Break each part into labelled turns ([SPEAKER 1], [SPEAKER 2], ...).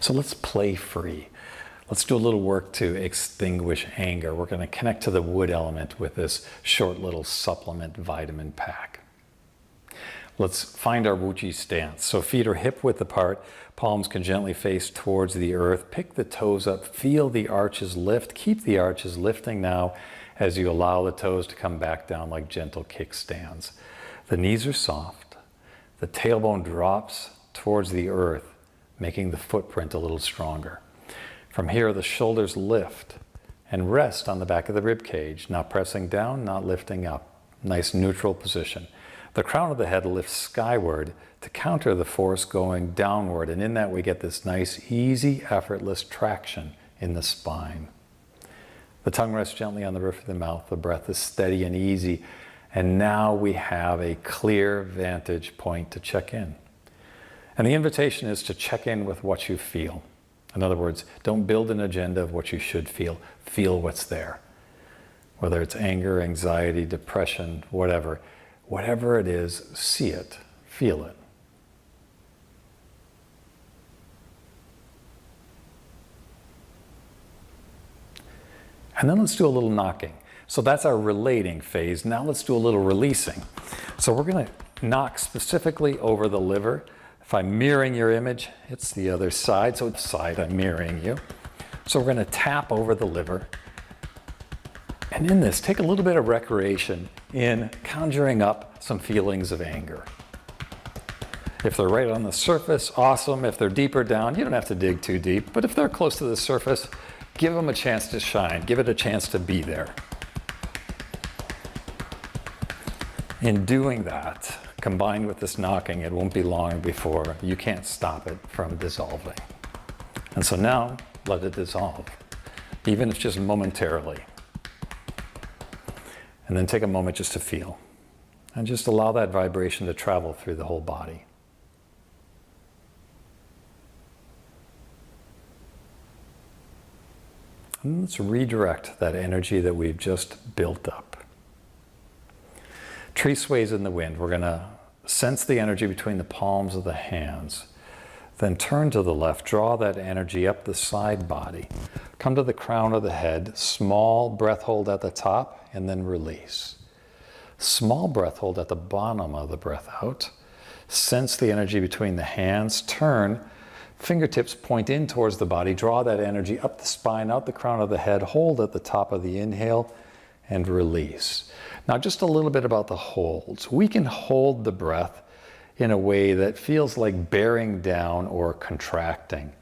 [SPEAKER 1] So let's play free. Let's do a little work to extinguish anger. We're going to connect to the wood element with this short little supplement vitamin pack. Let's find our Wuji stance. So feet are hip width apart, palms can gently face towards the earth. Pick the toes up, feel the arches lift. Keep the arches lifting now as you allow the toes to come back down like gentle kickstands. The knees are soft. The tailbone drops towards the earth, making the footprint a little stronger. From here, the shoulders lift and rest on the back of the rib cage, not pressing down, not lifting up. Nice neutral position. The crown of the head lifts skyward to counter the force going downward, and in that we get this nice, easy, effortless traction in the spine. The tongue rests gently on the roof of the mouth. The breath is steady and easy, and now we have a clear vantage point to check in. And the invitation is to check in with what you feel. In other words, don't build an agenda of what you should feel. Feel what's there. Whether it's anger, anxiety, depression, whatever. Whatever it is, see it, feel it. And then let's do a little knocking. So that's our relating phase. Now let's do a little releasing. So we're going to knock specifically over the liver. If I'm mirroring your image, it's the other side. So it's side, I'm mirroring you. So we're going to tap over the liver. And in this, take a little bit of recreation in conjuring up some feelings of anger. If they're right on the surface, awesome. If they're deeper down, you don't have to dig too deep. But if they're close to the surface, give them a chance to shine. Give it a chance to be there. In doing that, combined with this knocking, it won't be long before you can't stop it from dissolving. And so now, let it dissolve, even if just momentarily. And then take a moment just to feel. And just allow that vibration to travel through the whole body. And let's redirect that energy that we've just built up. Tree sways in the wind. We're going to sense the energy between the palms of the hands. Then turn to the left. Draw that energy up the side body. Come to the crown of the head. Small breath hold at the top and then release. Small breath hold at the bottom of the breath out. Sense the energy between the hands. Turn. Fingertips point in towards the body. Draw that energy up the spine, out the crown of the head. Hold at the top of the inhale and release. Now just a little bit about the holds. We can hold the breath in a way that feels like bearing down or contracting.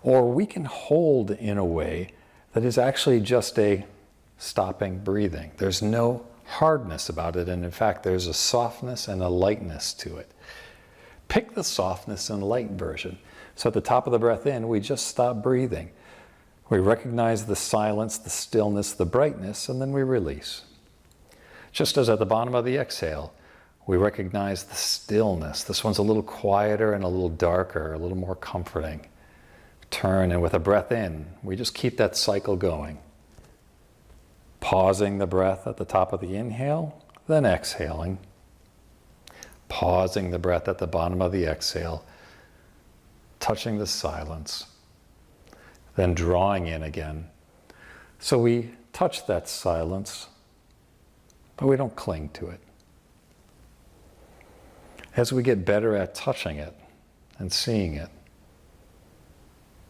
[SPEAKER 1] Or we can hold in a way that is actually just a stopping breathing. There's no hardness about it, and in fact there's a softness and a lightness to it. Pick the softness and light version. So at the top of the breath in, we just stop breathing. We recognize the silence, the stillness, the brightness, and then we release. Just as at the bottom of the exhale, we recognize the stillness. This one's a little quieter and a little darker, a little more comforting. Turn, and with a breath in, we just keep that cycle going. Pausing the breath at the top of the inhale, then exhaling. Pausing the breath at the bottom of the exhale, touching the silence, then drawing in again. So we touch that silence, but we don't cling to it. As we get better at touching it and seeing it,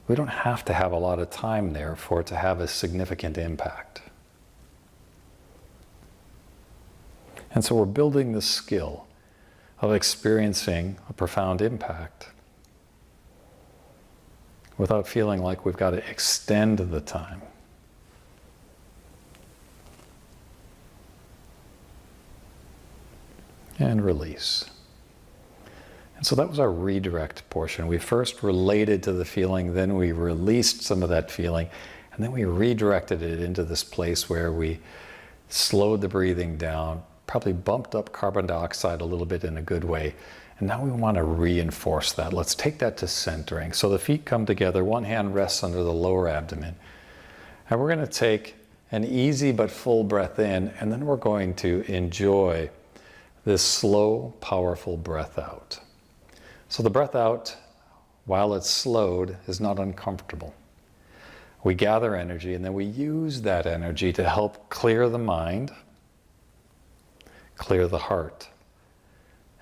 [SPEAKER 1] we don't have to have a lot of time there for it to have a significant impact. And so we're building the skill of experiencing a profound impact without feeling like we've got to extend the time. And release. And so that was our redirect portion. We first related to the feeling, then we released some of that feeling, and then we redirected it into this place where we slowed the breathing down, probably bumped up carbon dioxide a little bit in a good way, and now we want to reinforce that. Let's take that to centering. So the feet come together, one hand rests under the lower abdomen, and we're going to take an easy but full breath in, and then we're going to enjoy this slow, powerful breath out. So the breath out while it's slowed, is not uncomfortable. We gather energy and then we use that energy to help clear the mind, clear the heart,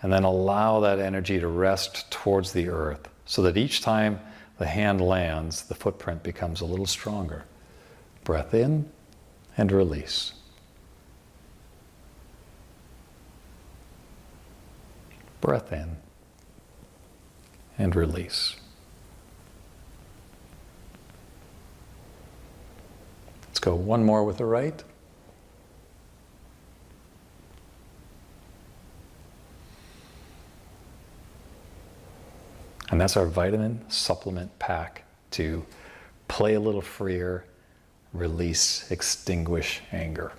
[SPEAKER 1] and then allow that energy to rest towards the earth so that each time the hand lands, the footprint becomes a little stronger. Breath in and release. Breath in and release. Let's go one more with the right. And that's our vitamin supplement pack to play a little freer, release, extinguish anger.